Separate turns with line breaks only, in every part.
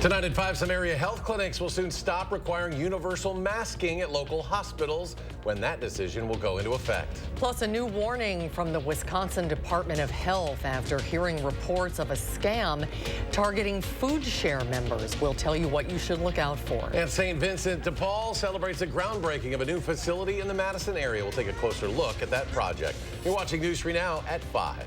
Tonight at 5, some area health clinics will soon stop requiring universal masking at local hospitals when that decision will go into effect.
Plus, a new warning from the Wisconsin Department of Health after hearing reports of a scam targeting food share members. We'll tell you what you should look out for.
And St. Vincent de Paul celebrates the groundbreaking of a new facility in the Madison area. We'll take a closer look at that project. You're watching News 3 Now at 5.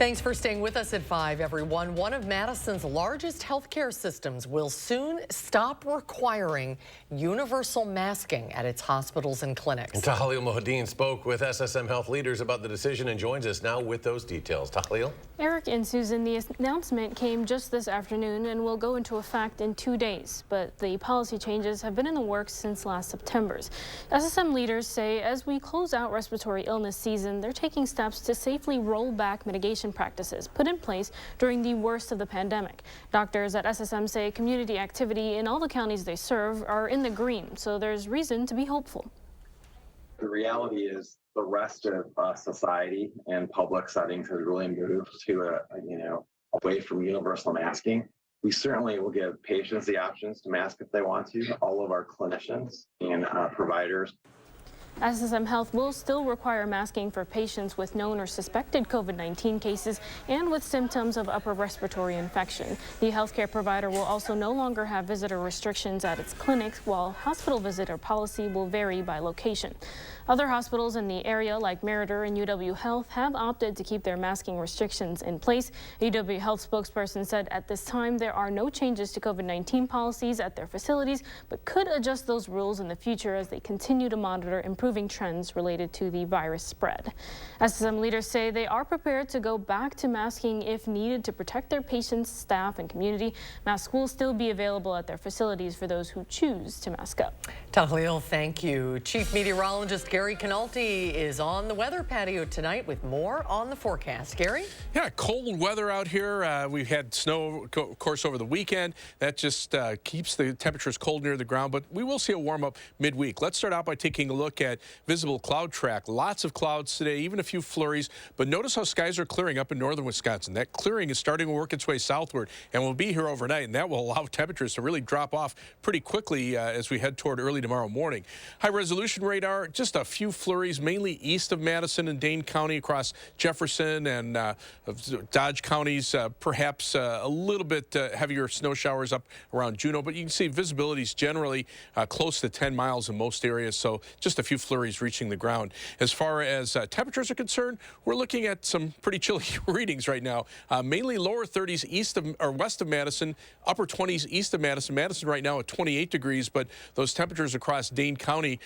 Thanks for staying with us at 5, everyone. One of Madison's largest healthcare systems will soon stop requiring universal masking at its hospitals and clinics.
And Tahlil Mohadeen spoke with SSM health leaders about the decision and joins us now with those details. Tahlil?
Eric and Susan, the announcement came just this afternoon and will go into effect in 2 days. But the policy changes have been in the works since last September's. SSM leaders say as we close out respiratory illness season, they're taking steps to safely roll back mitigation practices put in place during the worst of the pandemic. Doctors at SSM say community activity in all the counties they serve are in the green, so there's reason to be hopeful.
The reality is the rest of society and public settings has really moved to away from universal masking. We certainly will give patients the options to mask if they want to, all of our clinicians and providers.
SSM Health will still require masking for patients with known or suspected COVID-19 cases and with symptoms of upper respiratory infection. The healthcare provider will also no longer have visitor restrictions at its clinics, while hospital visitor policy will vary by location. Other hospitals in the area, like Meriter and UW Health, have opted to keep their masking restrictions in place. A UW Health spokesperson said at this time there are no changes to COVID-19 policies at their facilities, but could adjust those rules in the future as they continue to monitor improving trends related to the virus spread. SSM leaders say they are prepared to go back to masking if needed to protect their patients, staff, and community. Masks will still be available at their facilities for those who choose to mask up.
Tahlil, thank you. Chief Meteorologist Gary Canalti is on the weather patio tonight with more on the forecast. Gary?
Yeah, cold weather out here. We've had snow, of course, over the weekend. That just keeps the temperatures cold near the ground, but we will see a warm up midweek. Let's start out by taking a look at visible cloud track. Lots of clouds today, even a few flurries, but notice how skies are clearing up in northern Wisconsin. That clearing is starting to work its way southward and will be here overnight, and that will allow temperatures to really drop off pretty quickly as we head toward early tomorrow morning. High resolution radar, just a few flurries, mainly east of Madison and Dane County across Jefferson and Dodge counties, perhaps a little bit heavier snow showers up around Juneau, but you can see visibility is generally close to 10 miles in most areas, so just a few flurries reaching the ground. As far as temperatures are concerned, we're looking at some pretty chilly readings right now. Mainly lower 30s east of or west of Madison, upper 20s east of Madison. Madison right now at 28 degrees, but those temperatures across Dane County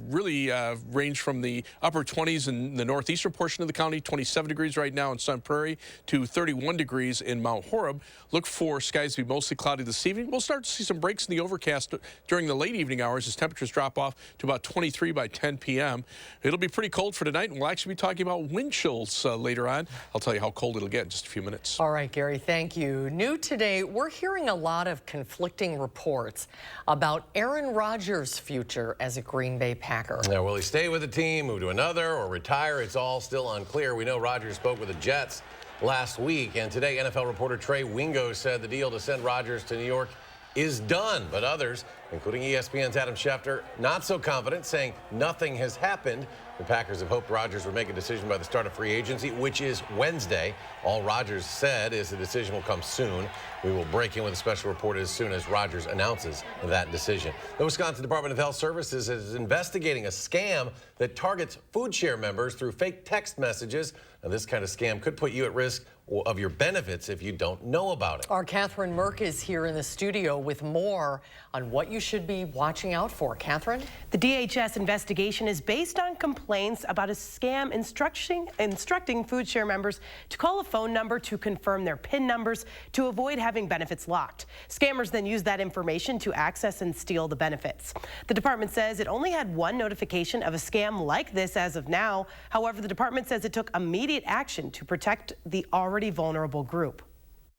really range from the upper 20s in the northeastern portion of the county, 27 degrees right now in Sun Prairie, to 31 degrees in Mount Horeb. Look for skies to be mostly cloudy this evening. We'll start to see some breaks in the overcast during the late evening hours as temperatures drop off to about 23 by 10 p.m. It'll be pretty cold for tonight, and we'll actually be talking about wind chills later on. I'll tell you how cold it'll get in just a few minutes.
All right, Gary, thank you. New today, we're hearing a lot of conflicting reports about Aaron Rodgers' future as a Green Bay Packer.
Now, will he stay with the team, move to another, or retire? It's all still unclear. We know Rodgers spoke with the Jets last week, and today NFL reporter Trey Wingo said the deal to send Rodgers to New York is done, but others, including ESPN's Adam Schefter, not so confident, saying nothing has happened. The Packers have hoped Rodgers would make a decision by the start of free agency, which is Wednesday. All Rodgers said is the decision will come soon. We will break in with a special report as soon as Rodgers announces that decision. The Wisconsin Department of Health Services is investigating a scam that targets food share members through fake text messages. Now, this kind of scam could put you at risk of your benefits if you don't know about it.
Our Catherine Merck is here in the studio with more on what you should be watching out for. Catherine?
The DHS investigation is based on complaints about a scam instructing food share members to call a phone number to confirm their PIN numbers to avoid having benefits locked. Scammers then use that information to access and steal the benefits. The department says it only had one notification of a scam like this as of now. However, the department says it took immediate action to protect the already vulnerable group.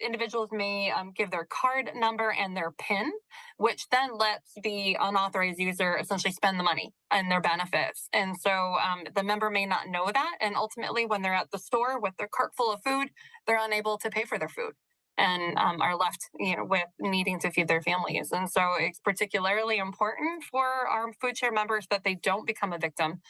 Individuals may give their card number and their PIN, which then lets the unauthorized user essentially spend the money and their benefits. And so the member may not know that. And ultimately, when they're at the store with their cart full of food, they're unable to pay for their food. and are left, with needing to feed their families. And so it's particularly important for our food share members that they don't become a victim.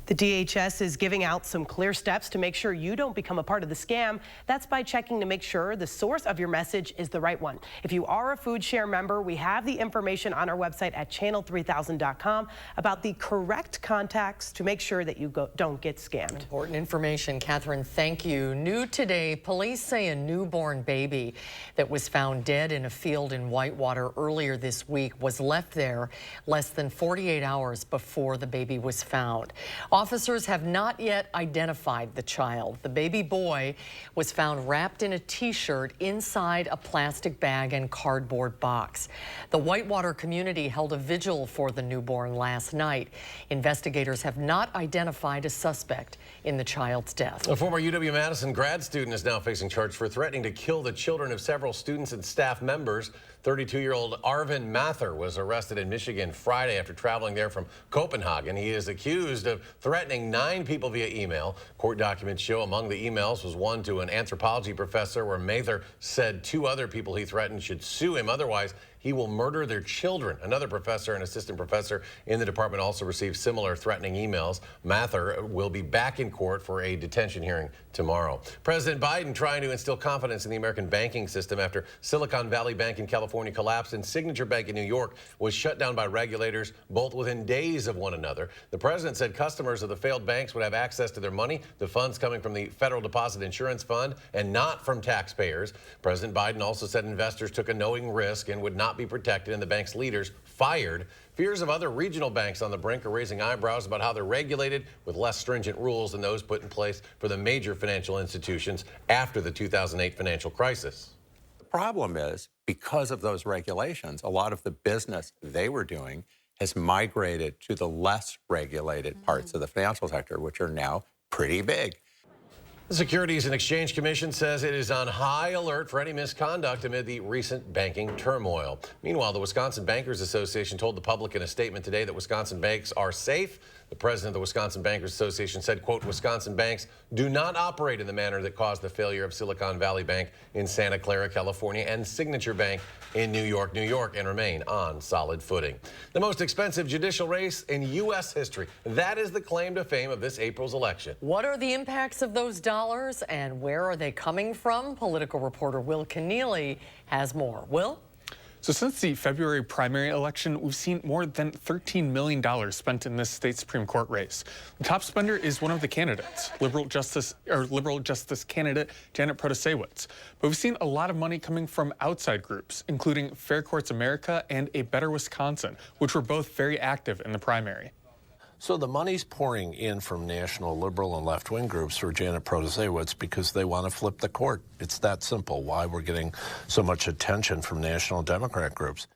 The DHS is giving out some clear steps to make sure you don't become a part of the scam. That's by checking to make sure the source of your message is the right one. If you are a food share member, we have the information on our website at channel3000.com about the correct contacts to make sure that you don't get scammed.
Important information, Catherine. Thank you. New today, police say a newborn baby that was found dead in a field in Whitewater earlier this week was left there less than 48 hours before the baby was found. Officers have not yet identified the child. The baby boy was found wrapped in a T-shirt inside a plastic bag and cardboard box. The Whitewater community held a vigil for the newborn last night. Investigators have not identified a suspect in the child's death.
A former UWMadison grad student is now facing charge for threatening to kill the children of several students and staff members. 32-year-old Arvin Mather was arrested in Michigan Friday after traveling there from Copenhagen. He is accused of threatening 9 people via email. Court documents show among the emails was one to an anthropology professor where Mather said 2 other people he threatened should sue him, otherwise he will murder their children. Another professor and assistant professor in the department also received similar threatening emails. Mather will be back in court for a detention hearing tomorrow. President Biden trying to instill confidence in the American banking system after Silicon Valley Bank in California collapsed and Signature Bank in New York was shut down by regulators, both within days of one another. The president said customers of the failed banks would have access to their money, the funds coming from the Federal Deposit Insurance Fund and not from taxpayers. President Biden also said investors took a knowing risk and would not be protected, and the bank's leaders fired. Fears of other regional banks on the brink are raising eyebrows about how they're regulated with less stringent rules than those put in place for the major financial institutions after the 2008 financial crisis.
The problem is, because of those regulations, a lot of the business they were doing has migrated to the less regulated parts of the financial sector, which are now pretty big.
The Securities and Exchange Commission says it is on high alert for any misconduct amid the recent banking turmoil. Meanwhile, the Wisconsin Bankers Association told the public in a statement today that Wisconsin banks are safe. The president of the Wisconsin Bankers Association said, quote, Wisconsin banks do not operate in the manner that caused the failure of Silicon Valley Bank in Santa Clara, California, and Signature Bank in New York, and remain on solid footing. The most expensive judicial race in U.S. history. That is the claim to fame of this April's election.
What are the impacts of those dollars and where are they coming from? Political reporter Will Keneally has more. Will?
So since the February primary election, we've seen more than $13 million spent in this state Supreme Court race. The top spender is one of the candidates, liberal justice candidate Janet Protasewicz. But we've seen a lot of money coming from outside groups, including Fair Courts America and A Better Wisconsin, which were both very active in the primary.
So the money's pouring in from national liberal and left-wing groups for Janet Protasewicz because they want to flip the court. It's that simple, why we're getting so much attention from national Democrat groups.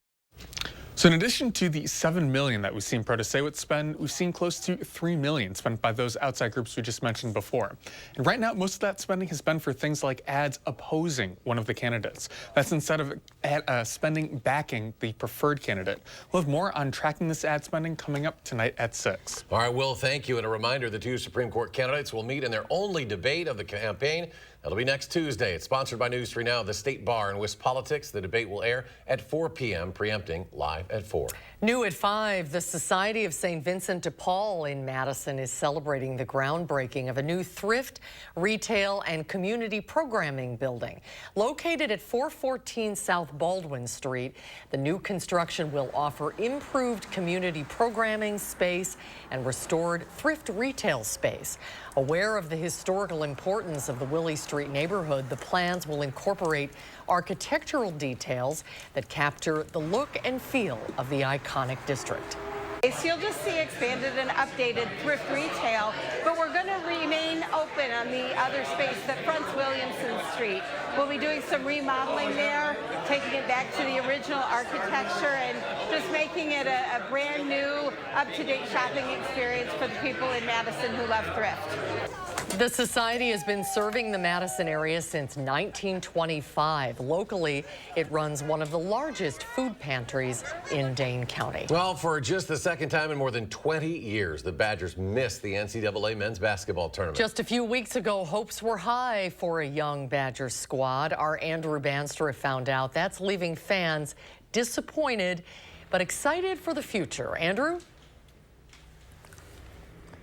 So in addition to the $7 million that we've seen Protasewicz spend, we've seen close to $3 million spent by those outside groups we just mentioned before. And right now, most of that spending has been for things like ads opposing one of the candidates. That's instead of spending backing the preferred candidate. We'll have more on tracking this ad spending coming up tonight at 6.
All right, Will, thank you. And a reminder, the 2 Supreme Court candidates will meet in their only debate of the campaign. That'll be next Tuesday. It's sponsored by News 3 Now, the State Bar and WISC Politics. The debate will air at 4 p.m., preempting live at 4.
New at 5, the Society of St. Vincent de Paul in Madison is celebrating the groundbreaking of a new thrift, retail, and community programming building. Located at 414 South Baldwin Street, the new construction will offer improved community programming space and restored thrift retail space. Aware of the historical importance of the Willie Street neighborhood, the plans will incorporate architectural details that capture the look and feel of the iconic district.
So you'll just see expanded and updated thrift retail, but we're going to remain open on the other space that fronts Williamson Street. We'll be doing some remodeling there, taking it back to the original architecture and just making it a brand new, up-to-date shopping experience for the people in Madison who love thrift.
The society has been serving the Madison area since 1925. Locally, it runs one of the largest food pantries in Dane County.
Well, for just the second time in more than 20 years, the Badgers missed the NCAA men's basketball tournament.
Just a few weeks ago, hopes were high for a young Badgers squad. Our Andrew Bandstra found out that's leaving fans disappointed, but excited for the future. Andrew?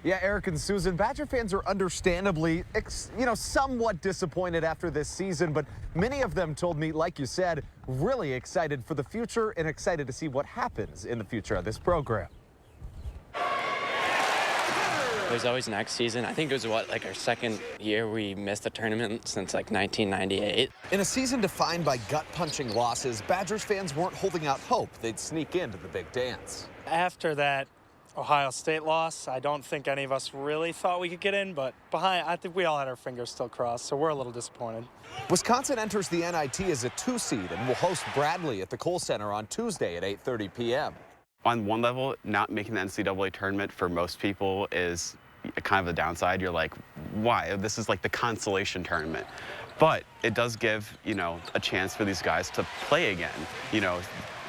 Yeah, Eric and Susan, Badger fans are understandably, somewhat disappointed after this season, but many of them told me, like you said, really excited for the future and excited to see what happens in the future of this program.
There's always next season. I think it was, like our second year we missed a tournament since like 1998.
In a season defined by gut-punching losses, Badgers fans weren't holding out hope they'd sneak into the big dance.
After that Ohio State loss, I don't think any of us really thought we could get in, but I think we all had our fingers still crossed, so we're a little disappointed.
Wisconsin enters the NIT as a 2 seed and will host Bradley at the Kohl Center on Tuesday at 8:30 p.m.
On one level, not making the NCAA tournament for most people is kind of the downside. You're like, why? This is like the consolation tournament. But it does give, a chance for these guys to play again,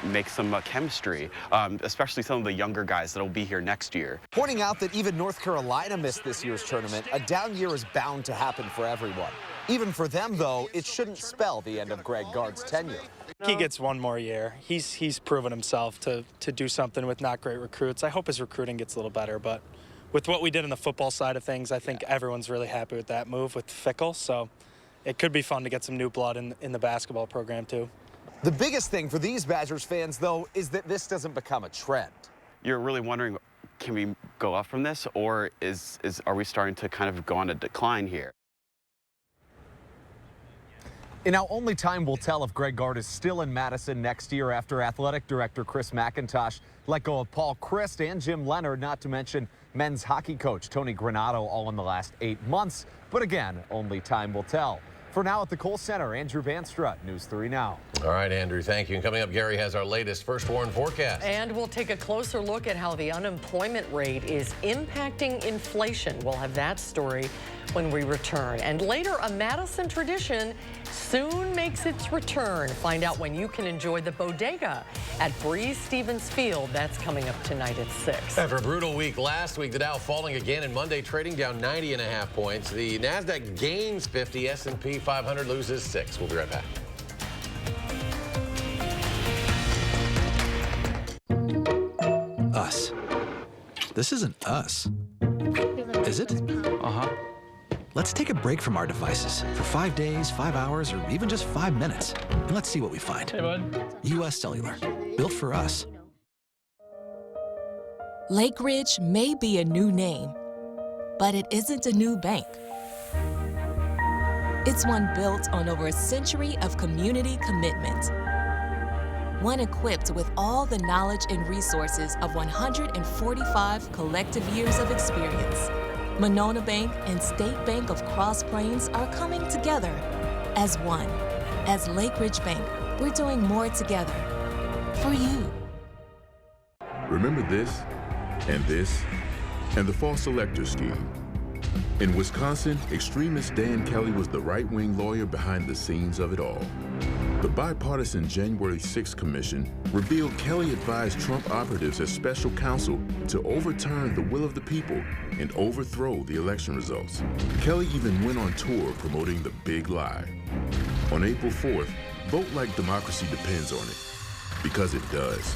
make some chemistry, especially some of the younger guys that will be here next year.
Pointing out that even North Carolina missed this year's tournament, a down year is bound to happen for everyone. Even for them, though, it shouldn't spell the end of Greg Gard's tenure.
He gets one more year. He's proven himself to do something with not great recruits. I hope his recruiting gets a little better, but with what we did on the football side of things, I think everyone's really happy with that move with Fickle, so it could be fun to get some new blood in the basketball program, too.
The biggest thing for these Badgers fans, though, is that this doesn't become a trend.
You're really wondering, can we go up from this, or are we starting to kind of go on a decline here?
And now only time will tell if Greg Gard is still in Madison next year after athletic director Chris McIntosh let go of Paul Christ and Jim Leonard, not to mention men's hockey coach Tony Granato, all in the last 8 months. But again, only time will tell. For now at the Kohl Center, Andrew Bandstra, News 3 Now.
All right, Andrew, thank you. And coming up, Gary has our latest First Warn forecast.
And we'll take a closer look at how the unemployment rate is impacting inflation. We'll have that story when we return. And later, a Madison tradition soon makes its return. Find out when you can enjoy the bodega at Breeze Stevens Field. That's coming up tonight at 6.
After a brutal week last week, the Dow falling again, and Monday trading down 90.5 points. The NASDAQ gains 50, S&P 500 loses 6. We'll be right back.
Us. This isn't us. Is it? Uh-huh. Let's take a break from our devices for 5 days, 5 hours, or even just 5 minutes. And let's see what we find. Hey, bud. U.S. Cellular. Built for us.
Lake Ridge may be a new name, but it isn't a new bank. It's one built on over a century of community commitment. One equipped with all the knowledge and resources of 145 collective years of experience. Monona Bank and State Bank of Cross Plains are coming together as one. As Lake Ridge Bank, we're doing more together for you.
Remember this, and the false elector scheme. In Wisconsin, extremist Dan Kelly was the right-wing lawyer behind the scenes of it all. The bipartisan January 6th Commission revealed Kelly advised Trump operatives as special counsel to overturn the will of the people and overthrow the election results. Kelly even went on tour promoting the big lie. On April 4th, vote like democracy depends on it, because it does.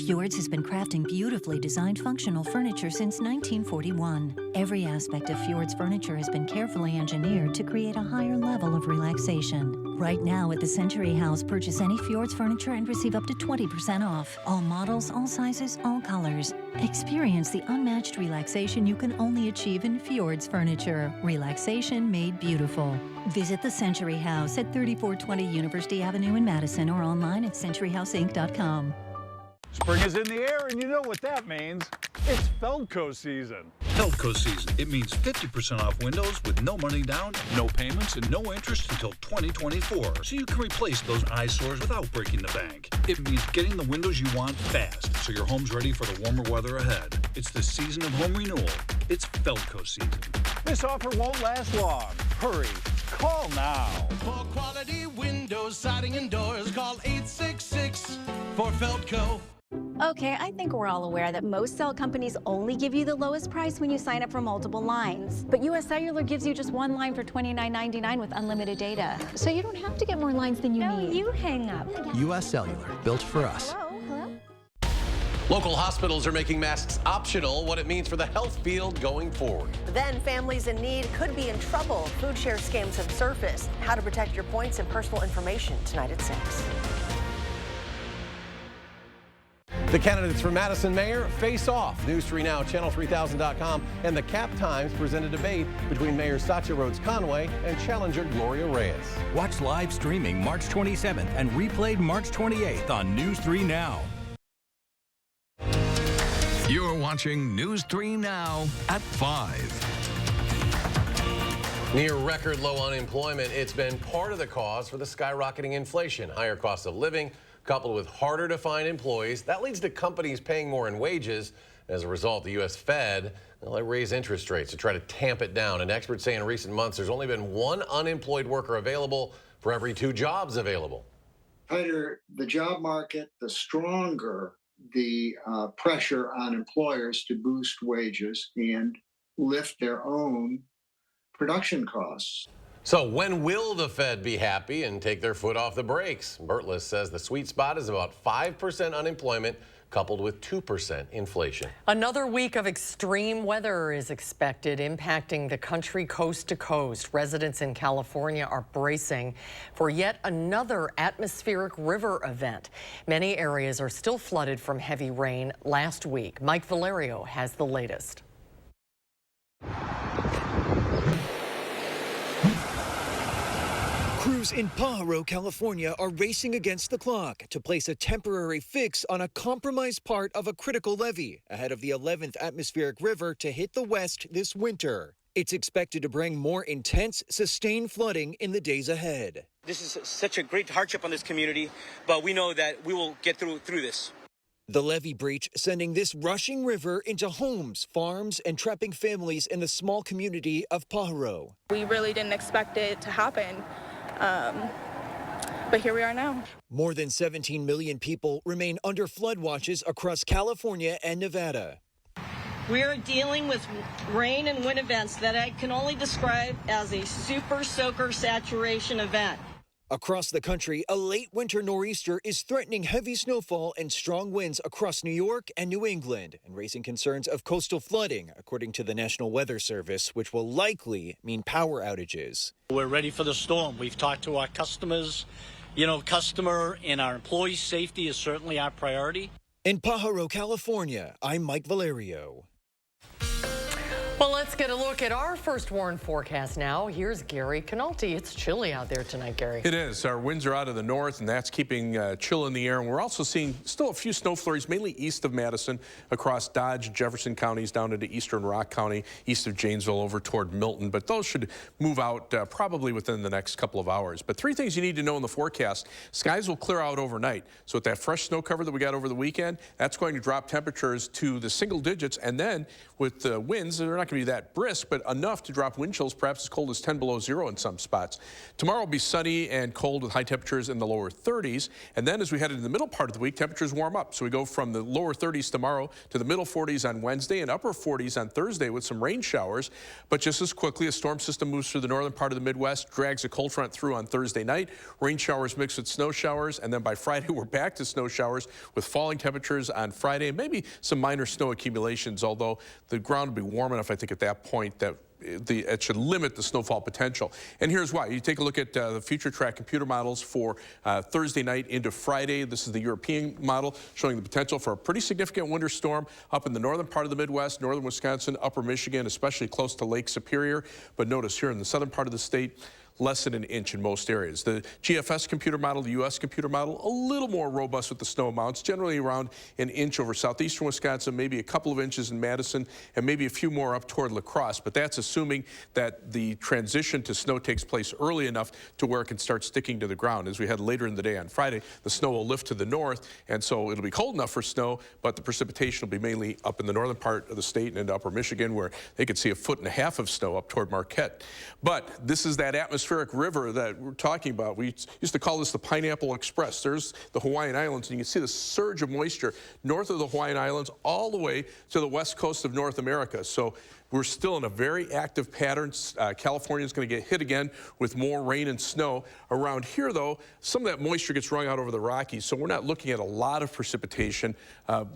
Fjords has been crafting beautifully designed functional furniture since 1941. Every aspect of Fjords furniture has been carefully engineered to create a higher level of relaxation. Right now at the Century House, purchase any Fjords furniture and receive up to 20% off. All models, all sizes, all colors. Experience the unmatched relaxation you can only achieve in Fjords furniture. Relaxation made beautiful. Visit the Century House at 3420 University Avenue in Madison or online at centuryhouseinc.com.
Spring is in the air, and you know what that means. It's Feldco season.
Feldco season. It means 50% off windows with no money down, no payments, and no interest until 2024. So you can replace those eyesores without breaking the bank. It means getting the windows you want fast, so your home's ready for the warmer weather ahead. It's the season of home renewal. It's Feldco season.
This offer won't last long. Hurry. Call now.
For quality windows, siding, and doors, call 866 for Feldco.
Okay, I think we're all aware that most cell companies only give you the lowest price when you sign up for multiple lines. But US Cellular gives you just one line for $29.99 with unlimited data. So you don't have to get more lines than you need. You hang up.
US Cellular, built for us.
Hello?
Local hospitals are making masks optional, what it means for the health field going forward.
Then families in need could be in trouble. Food share scams have surfaced. How to protect your points and personal information tonight at 6.
The candidates for Madison mayor face off. News 3 Now, channel3000.com, and the Cap Times present a debate between Mayor Satya Rhodes Conway and challenger Gloria Reyes.
Watch live streaming March 27th and replayed March 28th on News 3 Now.
You're watching News 3 Now at 5.
Near record low unemployment, it's been part of the cause for the skyrocketing inflation. Higher cost of living, coupled with harder to find employees, that leads to companies paying more in wages. As a result, the U.S. Fed will raise interest rates to try to tamp it down. And experts say in recent months, there's only been one unemployed worker available for every 2 jobs available.
Tighter the job market, the stronger the pressure on employers to boost wages and lift their own production costs.
So when will the Fed be happy and take their foot off the brakes? Bertless says the sweet spot is about 5% unemployment coupled with 2% inflation.
Another week of extreme weather is expected, impacting the country coast to coast. Residents in California are bracing for yet another atmospheric river event. Many areas are still flooded from heavy rain last week. Mike Valerio has the latest.
Crews in Pajaro, California are racing against the clock to place a temporary fix on a compromised part of a critical levee ahead of the 11th atmospheric river to hit the west this winter. It's expected to bring more intense, sustained flooding in the days ahead.
This is such a great hardship on this community, but we know that we will get through this.
The levee breach sending this rushing river into homes, farms, and trapping families in the small community of Pajaro.
We really didn't expect it to happen. But here we are now.
More than 17 million people remain under flood watches across California and Nevada.
We are dealing with rain and wind events that I can only describe as a super soaker saturation event.
Across the country, a late winter nor'easter is threatening heavy snowfall and strong winds across New York and New England and raising concerns of coastal flooding, according to the National Weather Service, which will likely mean power outages.
We're ready for the storm. We've talked to our customers. You know, customer and our employees' safety is certainly our priority.
In Pajaro, California, I'm Mike Valerio.
Well, let's get a look at our first warn forecast now. Here's Gary Canalti. It's chilly out there tonight, Gary.
It is. Our winds are out of the north, and that's keeping chill in the air. And we're also seeing still a few snow flurries, mainly east of Madison, across Dodge, Jefferson counties, down into eastern Rock County, east of Janesville, over toward Milton. But those should move out probably within the next couple of hours. But 3 things you need to know in the forecast. Skies will clear out overnight. So with that fresh snow cover that we got over the weekend, that's going to drop temperatures to the single digits. And then with the winds, they're not going to be that brisk, but enough to drop wind chills perhaps as cold as 10 below zero in some spots. Tomorrow will be sunny and cold with high temperatures in the lower 30s. And then as we head into the middle part of the week, temperatures warm up. So we go from the lower 30s tomorrow to the middle 40s on Wednesday and upper 40s on Thursday with some rain showers. But just as quickly, a storm system moves through the northern part of the Midwest, drags a cold front through on Thursday night. Rain showers mixed with snow showers. And then by Friday, we're back to snow showers with falling temperatures on Friday and maybe some minor snow accumulations, although the ground will be warm enough, I think, at that point that it should limit the snowfall potential. And here's why. You take a look at the future track computer models for Thursday night into Friday. This is the European model showing the potential for a pretty significant winter storm up in the northern part of the Midwest, northern Wisconsin, upper Michigan, especially close to Lake Superior. But notice here in the southern part of the state, less than an inch in most areas. The GFS computer model, the U.S. computer model, a little more robust with the snow amounts, generally around an inch over southeastern Wisconsin, maybe a couple of inches in Madison, and maybe a few more up toward La Crosse. But that's assuming that the transition to snow takes place early enough to where it can start sticking to the ground. As we head later in the day on Friday, the snow will lift to the north, and so it'll be cold enough for snow, but the precipitation will be mainly up in the northern part of the state and into upper Michigan, where they could see 1.5 feet of snow up toward Marquette. But this is that atmospheric river that we're talking about. We used to call this the Pineapple Express. There's the Hawaiian Islands, and you can see the surge of moisture north of the Hawaiian Islands all the way to the west coast of North America. So we're still in a very active pattern. California is going to get hit again with more rain and snow. Around here, though, some of that moisture gets wrung out over the Rockies, so we're not looking at a lot of precipitation.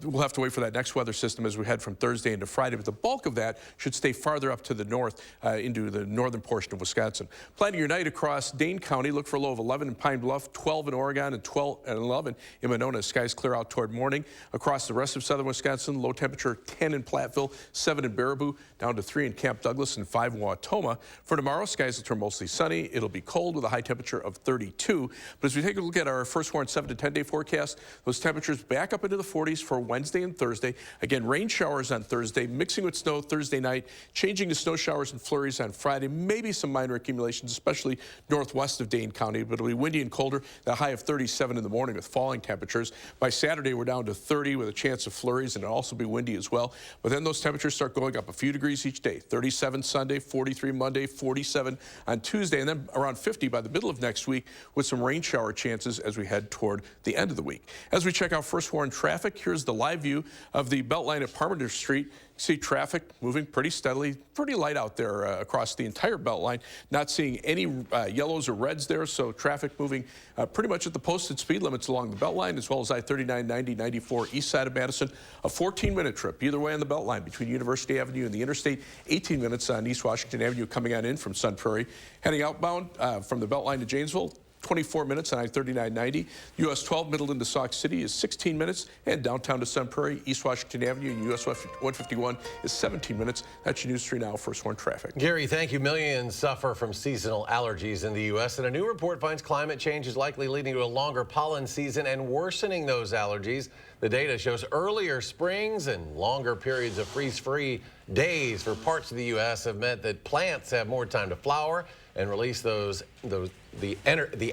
We'll have to wait for that next weather system as we head from Thursday into Friday, but the bulk of that should stay farther up to the north into the northern portion of Wisconsin. Planning your night across Dane County, look for a low of 11 in Pine Bluff, 12 in Oregon, and 11 in Monona. Skies clear out toward morning. Across the rest of southern Wisconsin, low temperature 10 in Platteville, 7 in Baraboo, down to 3 in Camp Douglas and 5 in Wautoma. For tomorrow, skies will turn mostly sunny. It'll be cold with a high temperature of 32. But as we take a look at our first warn 7 to 10 day forecast, those temperatures back up into the 40s for Wednesday and Thursday. Again, rain showers on Thursday, mixing with snow Thursday night, changing to snow showers and flurries on Friday. Maybe some minor accumulations, especially northwest of Dane County, but it'll be windy and colder. The high of 37 in the morning with falling temperatures. By Saturday, we're down to 30 with a chance of flurries, and it'll also be windy as well. But then those temperatures start going up a few degrees each day. 37 Sunday, 43 Monday, 47 on Tuesday, and then around 50 by the middle of next week with some rain shower chances as we head toward the end of the week. As we check out first warn traffic, here's the live view of the Beltline at Parmenter Street. See traffic moving pretty steadily, pretty light out there across the entire Beltline. Not seeing any yellows or reds there, so traffic moving pretty much at the posted speed limits along the Beltline, as well as I-39, 90, 94 east side of Madison. A 14-minute trip either way on the Beltline between University Avenue and the interstate. 18 minutes on East Washington Avenue coming on in from Sun Prairie. Heading outbound from the Beltline to Janesville, 24 minutes on I-39, 90. US 12 Middleton to Sauk City is 16 minutes, and downtown to Sun Prairie, East Washington Avenue, and US 151 is 17 minutes. That's your News 3 Now first warn traffic.
Gary, thank you. Millions suffer from seasonal allergies in the U.S., and a new report finds climate change is likely leading to a longer pollen season and worsening those allergies. The data shows earlier springs and longer periods of freeze-free days for parts of the U.S. have meant that plants have more time to flower and release the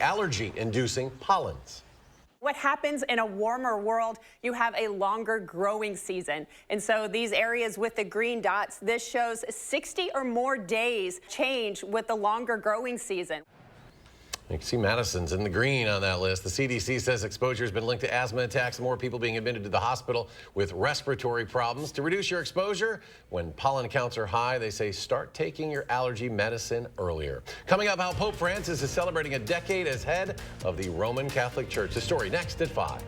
allergy-inducing pollens.
What happens in a warmer world, you have a longer growing season. And so these areas with the green dots, this shows 60 or more days change with the longer growing season.
You can see Madison's in the green on that list. The CDC says exposure has been linked to asthma attacks and more people being admitted to the hospital with respiratory problems. To reduce your exposure, when pollen counts are high, they say start taking your allergy medicine earlier. Coming up, how Pope Francis is celebrating a decade as head of the Roman Catholic Church. The story next at 5.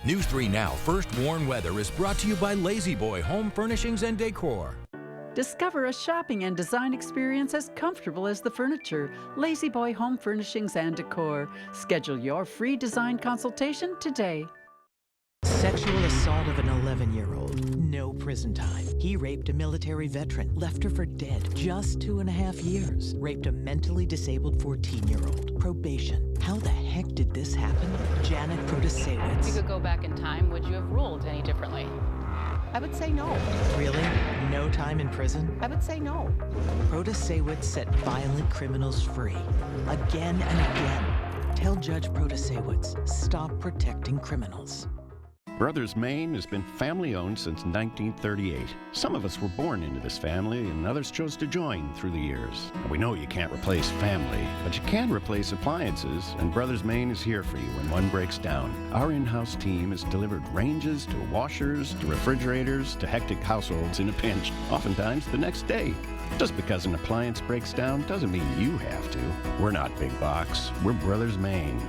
News 3 Now First Warn Weather is brought to you by Lazy Boy Home Furnishings and Decor.
Discover a shopping and design experience as comfortable as the furniture. Lazy Boy Home Furnishings and Decor. Schedule your free design consultation today.
Sexual assault of an 11-year-old. No prison time. He raped a military veteran, left her for dead. Just 2.5 years. Raped a mentally disabled 14-year-old. Probation. How the heck did this happen? Janet Protasewicz.
If you could go back in time, would you have ruled any differently?
I would say no. Really? No time in prison? I would say no. Protasewicz set violent criminals free. Again and again. Tell Judge Protasewicz, stop protecting criminals.
Brothers Maine has been family-owned since 1938. Some of us were born into this family, and others chose to join through the years. Now, we know you can't replace family, but you can replace appliances, and Brothers Maine is here for you when one breaks down. Our in-house team has delivered ranges to washers to refrigerators to hectic households in a pinch, oftentimes the next day. Just because an appliance breaks down doesn't mean you have to. We're not big box, we're Brothers Maine,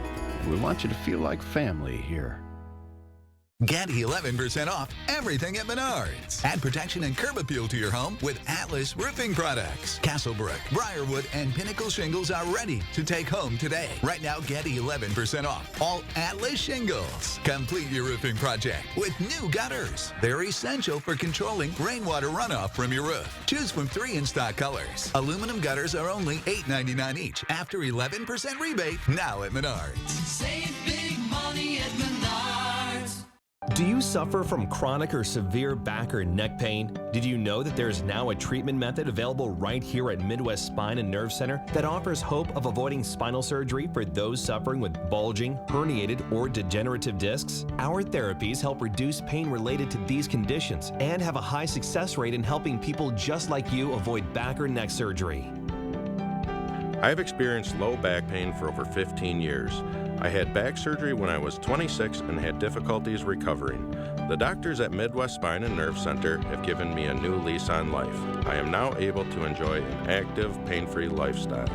and we want you to feel like family here.
Get 11% off everything at Menards. Add protection and curb appeal to your home with Atlas Roofing products. Castlebrook, Briarwood, and Pinnacle shingles are ready to take home today. Right now, get 11% off all Atlas shingles. Complete your roofing project with new gutters. They're essential for controlling rainwater runoff from your roof. Choose from 3 in-stock colors. Aluminum gutters are only $8.99 each after 11% rebate now at Menards.
Save big money at Menards.
Do you suffer from chronic or severe back or neck pain? Did you know that there is now a treatment method available right here at Midwest Spine and Nerve Center that offers hope of avoiding spinal surgery for those suffering with bulging, herniated, or degenerative discs? Our therapies help reduce pain related to these conditions and have a high success rate in helping people just like you avoid back or neck surgery.
I've experienced low back pain for over 15 years. I had back surgery when I was 26 and had difficulties recovering. The doctors at Midwest Spine and Nerve Center have given me a new lease on life. I am now able to enjoy an active, pain-free lifestyle.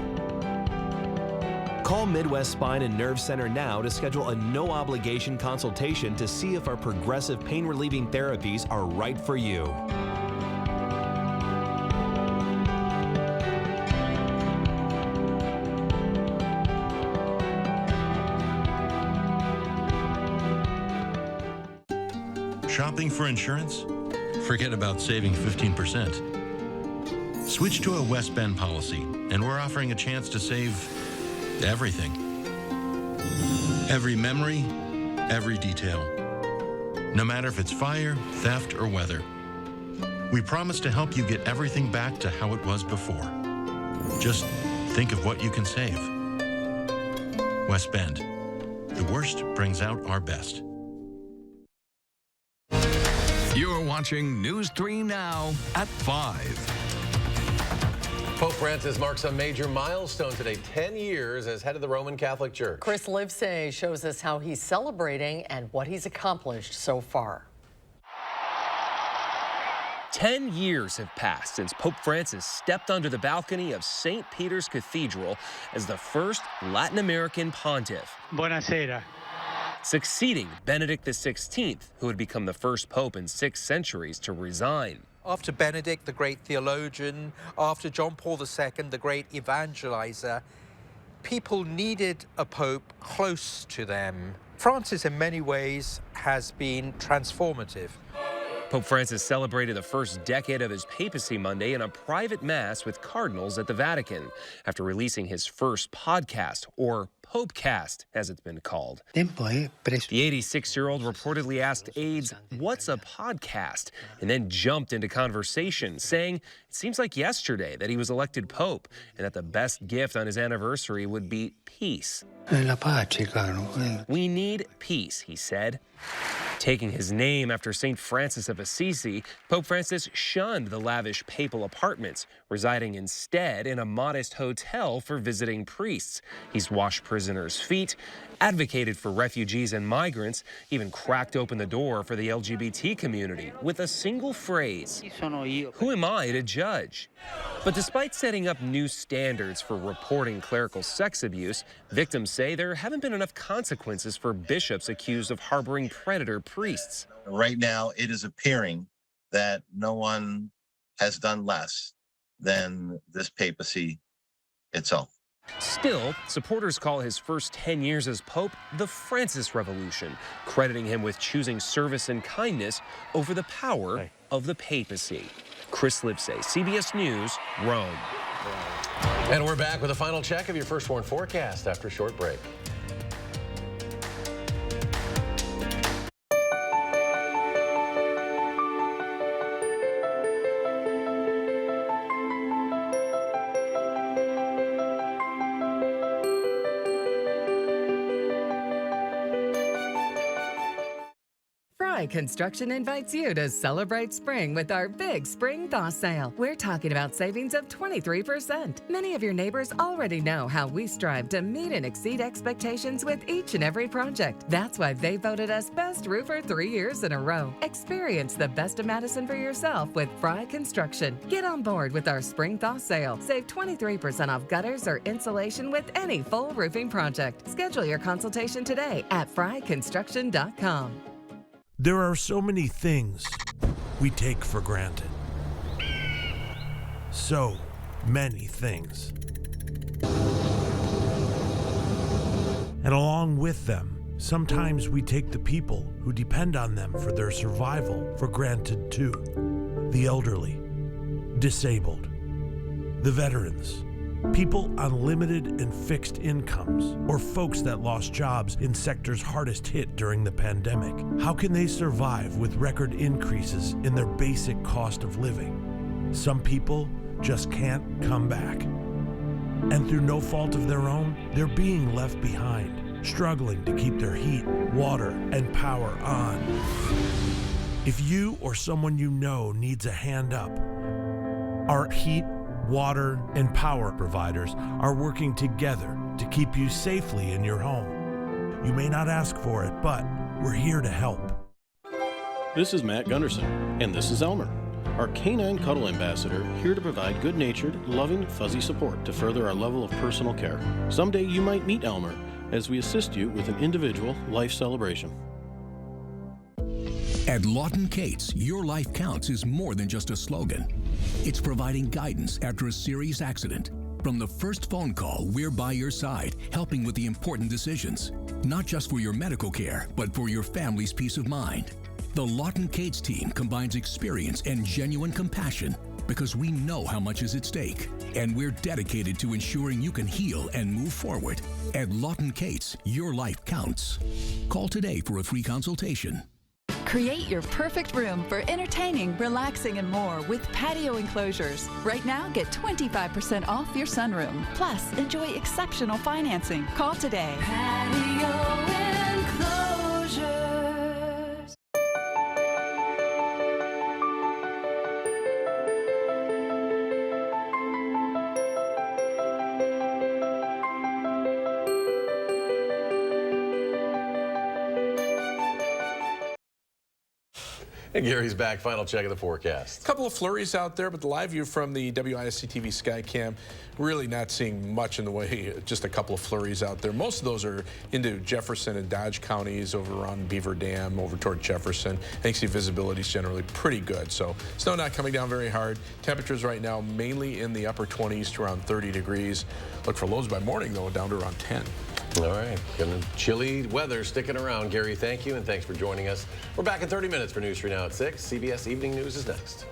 Call Midwest Spine and Nerve Center now to schedule a no-obligation consultation to see if our progressive pain-relieving therapies are right for you.
Shopping for insurance? Forget about saving 15%. Switch to a West Bend policy, and we're offering a chance to save everything. Every memory, every detail. No matter if it's fire, theft, or weather. We promise to help you get everything back to how it was before. Just think of what you can save. West Bend. The worst brings out our best.
You're watching News 3 Now at 5.
Pope Francis marks a major milestone today, 10 years as head of the Roman Catholic Church.
Chris Livesay shows us how he's celebrating and what he's accomplished so far.
10 years have passed since Pope Francis stepped onto the balcony of St. Peter's Cathedral as the first Latin American pontiff.
Buonasera.
Succeeding Benedict XVI, who had become the first pope in 6 centuries to resign.
After Benedict, the great theologian, after John Paul II, the great evangelizer, people needed a pope close to them. Francis, in many ways, has been transformative.
Pope Francis celebrated the first decade of his papacy Monday in a private mass with cardinals at the Vatican after releasing his first podcast, or Popecast, as it's been called. The 86-year-old reportedly asked aides, "What's a podcast?" and then jumped into conversation, saying it seems like yesterday that he was elected pope and that the best gift on his anniversary would be peace. We need peace, he said. Taking his name after St. Francis of Assisi, Pope Francis shunned the lavish papal apartments, residing instead in a modest hotel for visiting priests. He's washed prisoners' feet, advocated for refugees and migrants, even cracked open the door for the LGBT community with a single phrase, "Who am I to judge?" But despite setting up new standards for reporting clerical sex abuse, victims say there haven't been enough consequences for bishops accused of harboring predator priests.
Right now, it is appearing that no one has done less than this papacy itself.
Still, supporters call his first 10 years as Pope the Francis Revolution, crediting him with choosing service and kindness over the power of the papacy. Chris Livesay, CBS News, Rome.
And we're back with a final check of your First Warn forecast after a short break.
Construction invites you to celebrate spring with our big spring thaw sale. We're talking about savings of 23%. Many of your neighbors already know how we strive to meet and exceed expectations with each and every project. That's why they voted us Best Roofer 3 years in a row. Experience the best of Madison for yourself with Fry Construction. Get on board with our spring thaw sale. Save 23% off gutters or insulation with any full roofing project. Schedule your consultation today at fryconstruction.com.
There are so many things we take for granted. So many things. And along with them, sometimes we take the people who depend on them for their survival for granted too. The elderly, disabled, the veterans, people on limited and fixed incomes, or folks that lost jobs in sectors hardest hit during the pandemic. How can they survive with record increases in their basic cost of living? Some people just can't come back. And through no fault of their own, they're being left behind, struggling to keep their heat, water, and power on. If you or someone you know needs a hand up, our heat, water, and power providers are working together to keep you safely in your home. You may not ask for it, but we're here to help.
This is Matt Gunderson, and this is Elmer, our canine cuddle ambassador, here to provide good-natured, loving, fuzzy support to further our level of personal care. Someday you might meet Elmer as we assist you with an individual life celebration.
At Lawton Cates, your life counts is more than just a slogan. It's providing guidance after a serious accident. From the first phone call, we're by your side, helping with the important decisions. Not just for your medical care, but for your family's peace of mind. The Lawton Cates team combines experience and genuine compassion because we know how much is at stake. And we're dedicated to ensuring you can heal and move forward. At Lawton Cates, your life counts. Call today for a free consultation.
Create your perfect room for entertaining, relaxing, and more with patio enclosures. Right now, get 25% off your sunroom. Plus, enjoy exceptional financing. Call today. Patio enclosures.
And Gary's back. Final check of the forecast.
A couple of flurries out there, but the live view from the WISC-TV Skycam, really not seeing much in the way, just a couple of flurries out there. Most of those are into Jefferson and Dodge counties, over around Beaver Dam, over toward Jefferson. I think the visibility is generally pretty good. So snow not coming down very hard. Temperatures right now mainly in the upper 20s to around 30 degrees. Look for lows by morning, though, down to around 10.
All right, chilly weather sticking around. Gary, thank you, and thanks for joining us. We're back in 30 minutes for News 3 Now at 6. CBS Evening News is next.